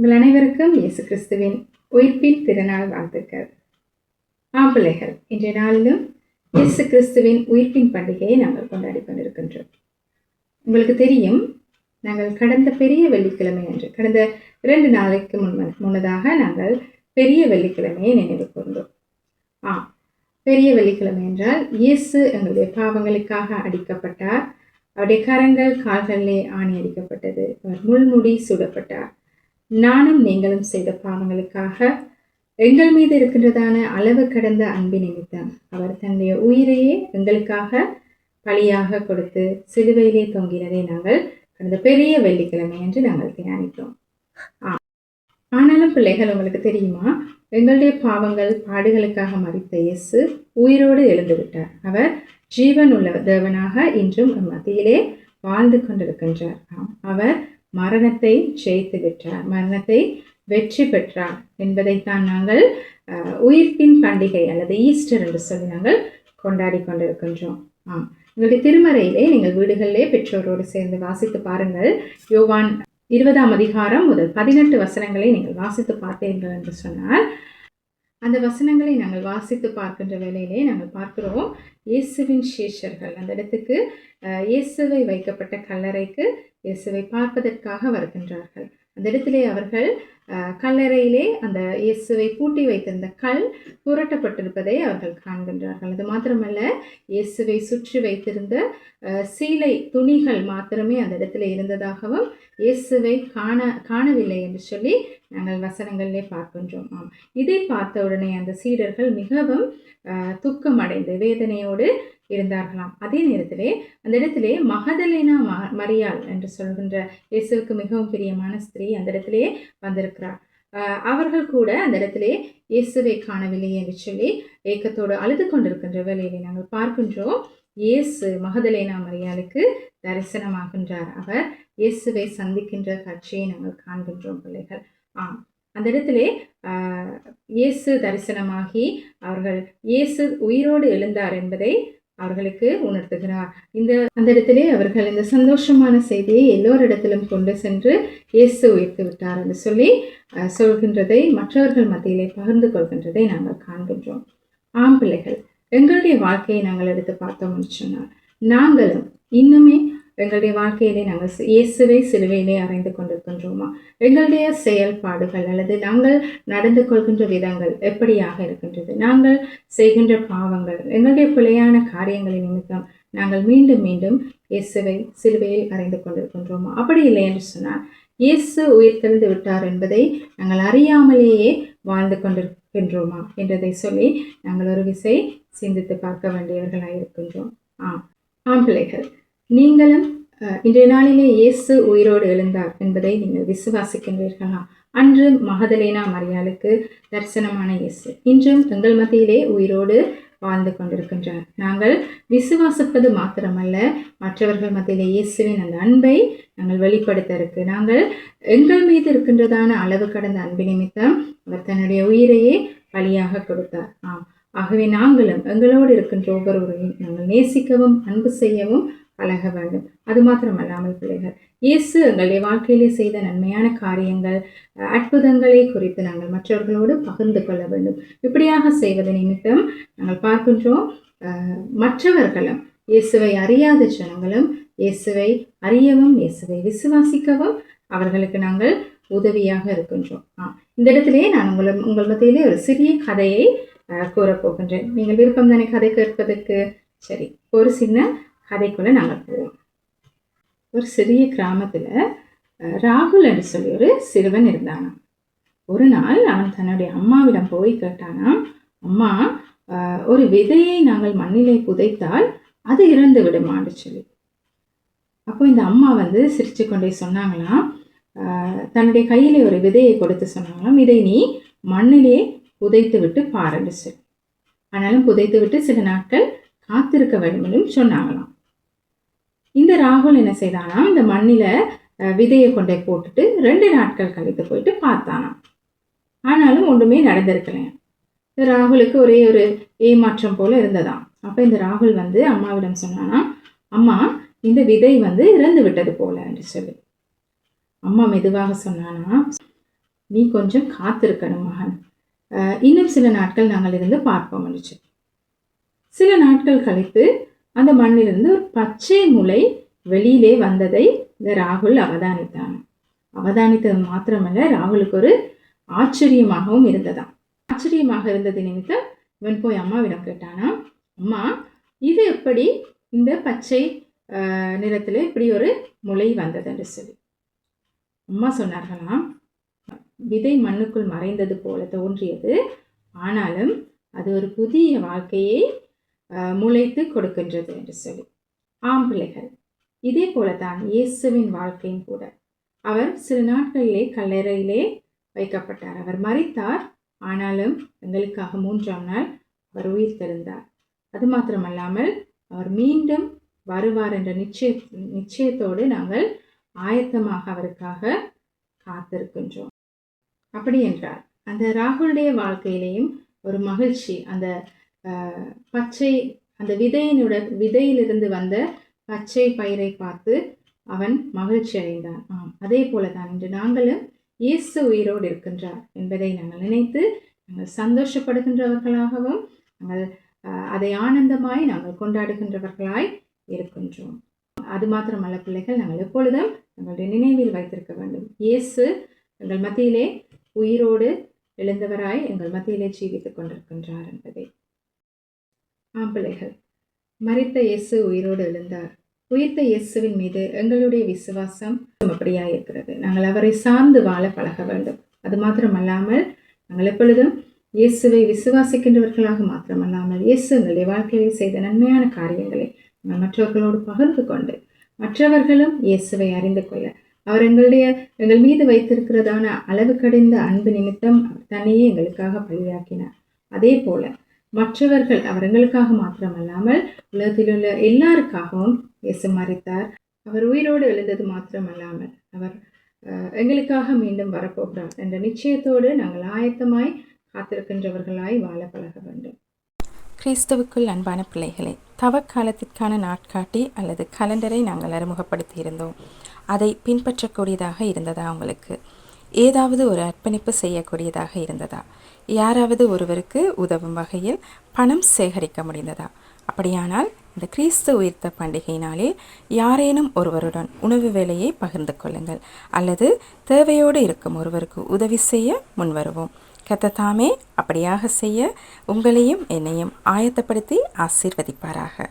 உங்கள் அனைவருக்கும் இயேசு கிறிஸ்துவின் உயிர்ப்பின் திருநாள் வாழ்த்துக்கள். பிள்ளைகள், இன்றைய நாளிலும் இயேசு கிறிஸ்துவின் உயிர்ப்பின் பண்டிகையை நாங்கள் கொண்டாடி கொண்டிருக்கின்றோம். உங்களுக்கு தெரியும், நாங்கள் கடந்த பெரிய வெள்ளிக்கிழமை அன்று, கடந்த 2 நாளைக்கு முன்னதாக நாங்கள் பெரிய வெள்ளிக்கிழமையை நினைவு கூர்ந்தோம். பெரிய வெள்ளிக்கிழமை என்றால் இயேசு எங்களுடைய பாவங்களுக்காக அடிக்கப்பட்டார். அவருடைய கரங்கள் கால்களிலே ஆணி அடிக்கப்பட்டது. அவர் முள்முடி சூடப்பட்டார். நானும் நீங்களும் செய்த பாவங்களுக்காக எங்கள் மீது இருக்கின்றதான அளவு கடந்த அன்பு நிமித்தம் அவர் தன்னுடைய உயிரையே எங்களுக்காக பலியாக கொடுத்து சிலுவையிலே தொங்கினதை நாங்கள் கடந்த பெரிய வெள்ளிக்கிழமை என்று நாங்கள் தியானித்தோம். ஆனாலும் பிள்ளைகள், உங்களுக்கு தெரியுமா, எங்களுடைய பாவங்கள் பாடுகளுக்காக மரித்த இயேசு உயிரோடு எழுந்து விட்டார். அவர் ஜீவன் உள்ள தேவனாக இன்றும் மத்தியிலே வாழ்ந்து கொண்டிருக்கின்றார். அவர் மரணத்தை ஜெயித்து விட்டார், மரணத்தை வெற்றி பெற்றார் என்பதைத்தான் நாங்கள் உயிர்ப்பின் பண்டிகை அல்லது ஈஸ்டர் என்று சொல்லி நாங்கள் கொண்டாடி கொண்டிருக்கின்றோம். எங்களுடைய திருமறையிலே நீங்கள் வீடுகளிலே பெற்றோரோடு சேர்ந்து வாசித்து பாருங்கள். யோவான் 20ஆம் அதிகாரம் முதல் 18 வசனங்களை நீங்கள் வாசித்து பார்த்தீர்கள் என்று சொன்னால், அந்த வசனங்களை நாங்கள் வாசித்து பார்க்கின்ற வேளையிலே நாங்கள் பார்க்கிறோம், இயேசுவின் சீஷர்கள் அந்த இடத்துக்கு இயேசுவை வைக்கப்பட்ட கல்லறைக்கு இயேசுவை பார்ப்பதற்காக வருகின்றார்கள். அந்த இடத்திலே அவர்கள் கல்லறையிலே அந்த இயேசுவை பூட்டி வைத்திருந்த கல் புரட்டப்பட்டிருப்பதை அவர்கள் காண்கின்றார்கள். அது மாத்திரமல்ல, இயேசுவை சுற்றி வைத்திருந்த சீலை துணிகள் மாத்திரமே அந்த இடத்துல இருந்ததாகவும் இயேசுவை காணவில்லை என்று சொல்லி நாங்கள் வசனங்களிலே பார்க்கின்றோம். இதை பார்த்த உடனே அந்த சீடர்கள் மிகவும் துக்கம் அடைந்து வேதனையோடு இருந்தார்களாம். அதே நேரத்திலே அந்த இடத்திலே மகதலேனா மரியாள் என்று சொல்கின்ற இயேசுவுக்கு மிகவும் பிரியமான ஸ்திரீ அந்த இடத்திலே வந்திருக்கிறார். அவர்கள் கூட அந்த இடத்திலே இயேசுவை காணவில்லை என்று சொல்லி ஏக்கத்தோடு அழுது கொண்டிருக்கின்ற வேளையிலே நாங்கள் பார்க்கின்றோம், இயேசு மகதலேனா மரியாளுக்கு தரிசனமாகின்றார். அவர் இயேசுவை சந்திக்கின்ற காட்சியை நாங்கள் காண்கின்றோம் பிள்ளைகள். அந்த இடத்திலே இயேசு தரிசனமாகி அவர்கள் இயேசு உயிரோடு எழுந்தார் என்பதை அவர்களுக்கு உணர்த்துகிறார். அந்த இடத்திலே அவர்கள் இந்த சந்தோஷமான செய்தியை எல்லோரிடத்திலும் கொண்டு சென்று இயேசு உயிர்த்து விட்டார் என்று சொல்லி சொல்கின்றதை மற்றவர்கள் மத்தியிலே பகிர்ந்து கொள்கின்றதை நாங்கள் காண்கின்றோம். பிள்ளைகள், எங்களுடைய வாழ்க்கையை நாங்கள் எடுத்து பார்த்தோம்னு சொன்னால், நாங்களும் இன்னுமே எங்களுடைய வாழ்க்கையிலே நாங்கள் இயேசுவை சிலுவையிலே அறைந்து கொண்டிருக்கின்றோமா? எங்களுடைய செயல்பாடுகள் அல்லது நாங்கள் நடந்து கொள்கின்ற விதங்கள் எப்படியாக இருக்கின்றது? நாங்கள் செய்கின்ற பாவங்கள், எங்களுடைய பிழையான காரியங்களின் நிமித்தம் நாங்கள் மீண்டும் மீண்டும் இயேசுவை சிலுவையில் அறைந்து கொண்டிருக்கின்றோமா? அப்படி இல்லை என்று சொன்னால், இயேசு உயிர்த்தெழுந்து விட்டார் என்பதை நாங்கள் அறியாமலேயே வாழ்ந்து கொண்டிருக்கின்றோமா என்றதை சொல்லி நாங்கள் ஒரு விசை சிந்தித்து பார்க்க வேண்டியவர்களாக இருக்கின்றோம். பிள்ளைகள், நீங்களும் இன்றைய நாளிலே இயேசு உயிரோடு எழுந்தார் என்பதை நீங்கள் விசுவாசிக்கின்றீர்களா? அன்று மகதலேனா மரியாளுக்கு தரிசனமான இயேசு இன்றும் எங்கள் மத்தியிலே உயிரோடு வாழ்ந்து கொண்டிருக்கின்றார். நாங்கள் விசுவாசிப்பது மாத்திரமல்ல, மற்றவர்கள் மத்தியிலே இயேசுவின் அந்த அன்பை நாங்கள் வெளிப்படுத்த இருக்கு. நாங்கள் எங்கள் மீது இருக்கின்றதான அளவு கடந்த அன்பு நிமித்தம் அவர் தன்னுடைய உயிரையே பலியாக கொடுத்தார். ஆகவே நாங்களும் எங்களோடு இருக்கின்ற ஒவ்வொருவரையும் நாங்கள் நேசிக்கவும் அன்பு செய்யவும் பழக வேண்டும். அது மாத்திரமல்லாமல் பிள்ளைகள், இயேசு எங்களுடைய வாழ்க்கையிலே செய்த நன்மையான காரியங்கள், அற்புதங்களை குறித்து நாங்கள் மற்றவர்களோடு பகிர்ந்து கொள்ள வேண்டும். இப்படியாக செய்வது நிமித்தம் நாங்கள் பார்க்கின்றோம், மற்றவர்களும் இயேசுவை அறியாத ஜனங்களும் இயேசுவை அறியவும் இயேசுவை விசுவாசிக்கவும் அவர்களுக்கு நாங்கள் உதவியாக இருக்கின்றோம். இந்த இடத்திலே நான் உங்கள் மத்தியிலே ஒரு சிறிய கதையை கூறப்போகின்றேன். நீங்கள் விருப்பம் தானே கதை கேட்பதற்கு? சரி, ஒரு சின்ன கதைக்குள்ளே நாங்கள் போவோம். ஒரு சிறிய கிராமத்தில் ராகுல் என்று சொல்லி ஒரு சிறுவன் இருந்தானாம். ஒரு நாள் அவன் தன்னுடைய அம்மாவிடம் போய் கேட்டானாம், அம்மா, ஒரு விதையை நாங்கள் மண்ணிலே புதைத்தால் அது இறந்து விடுமான்னு சொல்லி. அப்போ இந்த அம்மா சிரிச்சு கொண்டே சொன்னாங்களாம், தன்னுடைய கையிலே ஒரு விதையை கொடுத்து சொன்னாங்களாம், இதை நீ மண்ணிலே புதைத்து விட்டு பாருன்னு சொல்லி. ஆனாலும் புதைத்து விட்டு சில நாட்கள் காத்திருக்க வேண்டும் சொன்னாங்களாம். இந்த ராகுல் என்ன செய்தானாம், இந்த மண்ணில விதையை கொண்டே போட்டுட்டு 2 நாட்கள் கழித்து போயிட்டு பார்த்தானாம். ஆனாலும் ஒன்றுமே நடந்திருக்கலையாம். இந்த ராகுலுக்கு ஒரே ஒரு ஏமாற்றம் போல இருந்ததாம். அப்போ இந்த ராகுல் அம்மாவிடம் சொன்னானா, அம்மா, இந்த விதை இறந்து விட்டது போல என்று சொல்லி. அம்மா மெதுவாக சொன்னானா, நீ கொஞ்சம் காத்திருக்கணும் மகன், இன்னும் சில நாட்கள் நாங்கள் இருந்து பார்ப்போம் என்று. சில நாட்கள் கழித்து அந்த மண்ணிலிருந்து ஒரு பச்சை முளை வெளியிலே வந்ததை இந்த ராகுல் அவதானித்தான். அவதானித்தது மாத்திரமல்ல, ராகுலுக்கு ஒரு ஆச்சரியமாகவும் இருந்ததாம். ஆச்சரியமாக இருந்தது நிமித்தம் இவன் போய் அம்மாவிடம் கேட்டானா, அம்மா இது எப்படி இந்த பச்சை நிறத்தில் இப்படி ஒரு முளை வந்தது என்று சொல்லி. அம்மா சொன்னார்களாம், விதை மண்ணுக்குள் மறைந்தது போல தோன்றியது, ஆனாலும் அது ஒரு புதிய வாழ்க்கையை முளைத்து கொடுக்கின்றது என்று சொல்லி. ஆம் பிள்ளைகள், இதே போலதான் இயேசுவின் வாழ்க்கையும் கூட. அவர் சில நாட்களிலே கல்லறையிலே வைக்கப்பட்டார், அவர் மரித்தார், ஆனாலும் எங்களுக்காக 3ஆம் நாள் அவர் உயிர் தெழுந்தார். அது மாத்திரமல்லாமல் அவர் மீண்டும் வருவார் என்ற நிச்சயத்தோடு நாங்கள் ஆயத்தமாக அவருக்காக காத்திருக்கின்றோம். அப்படி என்றார் அந்த ராகுலுடைய வாழ்க்கையிலேயும் ஒரு மகிழ்ச்சி, அந்த பச்சை அந்த விதையிலிருந்து வந்த பச்சை பயிரை பார்த்து அவன் மகிழ்ச்சி அடைந்தான். அதே போலதான் இன்று நாங்களும் இயேசு உயிரோடு இருக்கின்றார் என்பதை நாங்கள் நினைத்து நாங்கள் சந்தோஷப்படுகின்றவர்களாகவும் நாங்கள் அதை ஆனந்தமாய் நாங்கள் கொண்டாடுகின்றவர்களாய் இருக்கின்றோம். அது மாத்திரமல்ல பிள்ளைகள், நாங்கள் எப்பொழுதும் எங்களுடைய நினைவில் வைத்திருக்க வேண்டும், இயேசு எங்கள் மத்தியிலே உயிரோடு எழுந்தவராய் எங்கள் மத்தியிலே ஜீவித்துக் கொண்டிருக்கின்றார் என்பதை. பிள்ளைகள், மரித்த இயேசு உயிரோடு எழுந்தார். உயிர்த்த இயேசுவின் மீது எங்களுடைய விசுவாசம் அப்படியா இருக்கிறது. நாங்கள் அவரை சார்ந்து வாழ பழக வேண்டும். அது மாத்திரமல்லாமல் நாங்கள் எப்பொழுதும் இயேசுவை விசுவாசிக்கின்றவர்களாக மாத்திரமல்லாமல் இயேசு எங்களுடைய வாழ்க்கையில் செய்த நன்மையான காரியங்களை நாங்கள் மற்றவர்களோடு பகிர்ந்து கொண்டு மற்றவர்களும் இயேசுவை அறிந்து கொள்ள அவர் எங்கள் மீது வைத்திருக்கிறதான அளவு கடிந்த அன்பு நிமித்தம் தன்னையே எங்களுக்காக பலியாக்கினார். அதே போல மற்றவர்கள் அவர் எங்களுக்காக மாத்திரமல்லாமல் உலகத்தில் உள்ள எல்லாருக்காகவும் இயேசு மரித்தார். அவர் உயிரோடு எழுந்தது மாத்திரமல்லாமல் அவர் எங்களுக்காக மீண்டும் வரப்போகிறார் என்ற நிச்சயத்தோடு நாங்கள் ஆயத்தமாய் காத்திருக்கின்றவர்களாய் வாழ பழக வேண்டும். கிறிஸ்துவுக்குள் அன்பான பிள்ளைகளே, தவக்காலத்திற்கான நாட்காட்டி அல்லது கலண்டரை நாங்கள் அறிமுகப்படுத்தி இருந்தோம். அதை பின்பற்றக்கூடியதாக இருந்ததா? உங்களுக்கு ஏதாவது ஒரு அர்ப்பணிப்பு செய்யக்கூடியதாக இருந்ததா? யாராவது ஒருவருக்கு உதவும் வகையில் பணம் சேகரிக்க முடிந்ததா? அப்படியானால் இந்த கிறிஸ்து உயிர்த்த பண்டிகை நாளில் யாரேனும் ஒருவருடன் உணவு வேலையை பகிர்ந்து கொள்ளுங்கள், அல்லது தேவையோடு இருக்கும் ஒருவருக்கு உதவி செய்ய முன்வருவோம். கர்த்தர் தாமே அப்படியாக செய்ய உங்களையும் என்னையும் ஆயத்தப்படுத்தி ஆசீர்வதிப்பாராக.